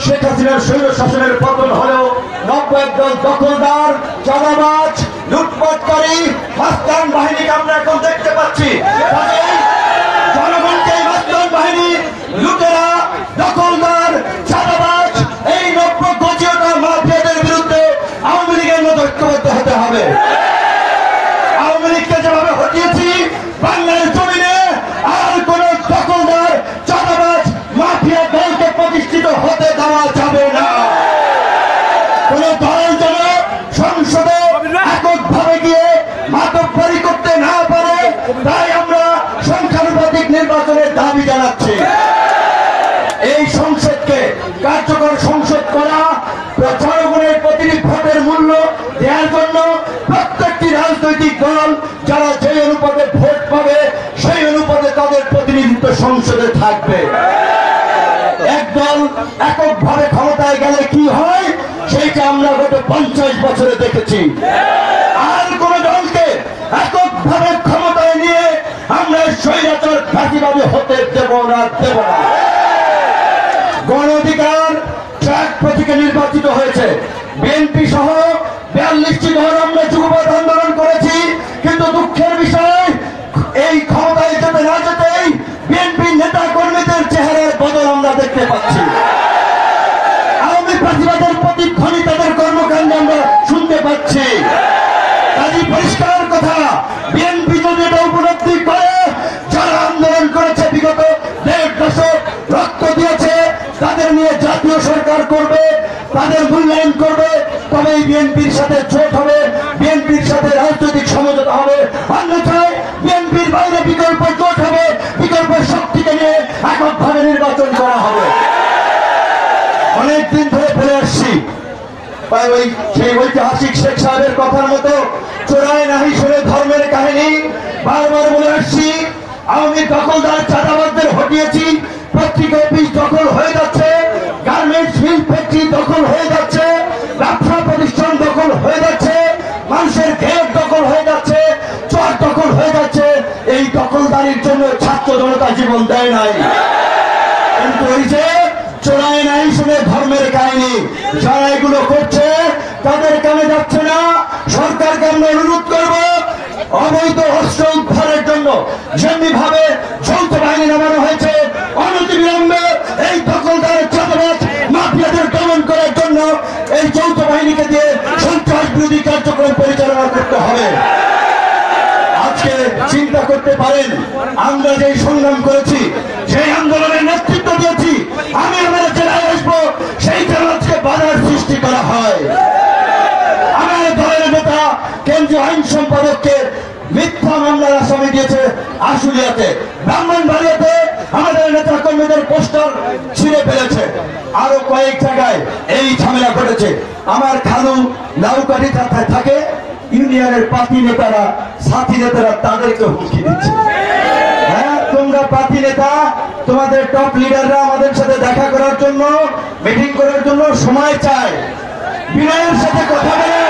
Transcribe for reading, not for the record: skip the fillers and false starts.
শেখ হাসিনার স্বৈর শাসনের পতন হলেও নব্য একদল দখলদার, চাঁদাবাজ, লুটপাটকারী মাস্তান বাহিনীকে আমরা এখন দেখতে পাচ্ছি। জনগণকে এই মাস্তান বাহিনী, লুটেরা, দখলদার, চাঁদাবাজ, এই নব্য গজিয়তা মাফিয়াদের বিরুদ্ধে আওয়ামী লীগের মতো ঐক্যবদ্ধ হতে হবে। আওয়ামী লীগকে যেভাবে হটিয়েছি, বাংলার জমিনে আর কোন দখলদার, চাঁদাবাজ, মাফিয়া দলকে প্রতিষ্ঠিত হতে দেওয়া যাবে না। কোন দল যেন সংসদে এককভাবে গিয়ে মাতব্বরি করতে না পারে, তাই আমরা সংখ্যানুপাতিক নির্বাচনের দাবি জানাচ্ছি। এই সংসদকে কার্যকর সংসদ করা, জনগণের প্রতিটি ভোটের মূল্য দেওয়ার জন্য প্রত্যেকটি রাজনৈতিক দল যারা যে অনুপাতে ভোট পাবে সেই অনুপাতে তাদের প্রতিনিধিত্ব সংসদে থাকবে। একদল এককভাবে ক্ষমতায় গেলে কি হয় সেইটা আমরা গত 50 বছরে দেখেছি। আর কোন দলকে এককভাবে ক্ষমতায় নিয়ে আমরা স্বৈরাচার ফাঁসিবাদী হতে দেব না। গণ অধিকার ট্র্যাক প্রতীকে নির্বাচিত হয়েছে। বিএনপি সহ 42টি দল আমরা যুগপৎ আন্দোলন করেছি, কিন্তু দুঃখের বিষয় এই ক্ষমতায় যেতে না যেতেই বিএনপি নেতা কর্মীদের চেহারার বদল আমরা দেখতে পাচ্ছি। আওয়ামী ফাঁসিবাদের প্রতিধ্বনি তাদের কর্মকাণ্ডে আমরা শুনতে পাচ্ছি। কাজী পরিষ্কার কথা, বিএনপি যদি এটা উপলব্ধি করে, যারা আন্দোলন করেছে বিগত 1.5 দশক রক্ত দিয়েছে, তাদের নিয়ে জাতীয় সরকার করবে, তাদের মূল্যায়ন করবে, তবেই বিএনপির সাথে জোট হবে, বিএনপির সাথে রাজনৈতিক সমঝোতা হবে। অন্যথায় বিএনপির বাইরে বিকল্প জোট হবে, বিকল্প শক্তিকে নিয়ে এককভাবে নির্বাচন করা হবে। অনেকদিন ধরে বলে আসছি, সেই ঐতিহাসিক শেখ সাহেবের কথার মতো চোরায় নাহি শুনে ধর্মের কাহিনী বারবার বলে আসছি। আওয়ামী দখলদার চাঁদাবাজদের হটিয়েছি, পত্রিকা অফিস দখল হয়ে যাচ্ছে, গার্মেন্টস মিল ফ্যাক্টরি দখল হয়ে যাচ্ছে, ব্যবসা প্রতিষ্ঠান দখল হয়ে যাচ্ছে, মানুষের গেট দখল হয়ে যাচ্ছে, চর দখল হয়ে যাচ্ছে। এই দখলদারির জন্য ছাত্র জনতা জীবন দেয় নাই, কিন্তু ওই যে চোরায় নাই শুনে ধর্মের কাহিনী যারা এগুলো করছে তাদের কানে যাচ্ছে না। সরকারকে আমরা অনুরোধ করব, অবৈধ অস্ত্র উদ্ধারের জন্য যেমনি ভাবে যৌথ বাহিনী নামানো হয়েছে, অনতিবিলম্বে এই দখলদার, চাঁদাবাজ, মাফিয়াদের দমন করার জন্য এই যৌথ বাহিনীকে দিয়ে সন্ত্রাস বিরোধী কার্যক্রম পরিচালনা করতে হবে। আজকে চিন্তা করতে পারেন, আমরা যে সংগ্রাম করেছি, সেই আন্দোলনের নেতৃত্ব দিয়েছি, আমি আমার জেলায় আসবো, সেইখানে আজকে বাধার সৃষ্টি করা হয়। আমার দলের নেতা কেন্দ্রীয় আইন সম্পাদককে মিথ্যা মামলার আসামি দিয়েছে আশুলিয়াতে, ব্রাহ্মণবাড়িয়াতে আমাদের নেতা কর্মীদের পোস্টার ছিঁড়ে ফেলেছে, আরো কয়েক জায়গায় এই ঝামেলা ঘটেছে। আমার খালু লাউকাঠি থাকে, ইউনিয়নের পার্টি নেতারা, সাথী নেতারা তাদেরকে হুমকি দিচ্ছে। হ্যাঁ, তোমরা পার্টি নেতা, তোমাদের টপ লিডাররা আমাদের সাথে দেখা করার জন্য, মিটিং করার জন্য সময় চায়, বিনয়ের সাথে কথা বলে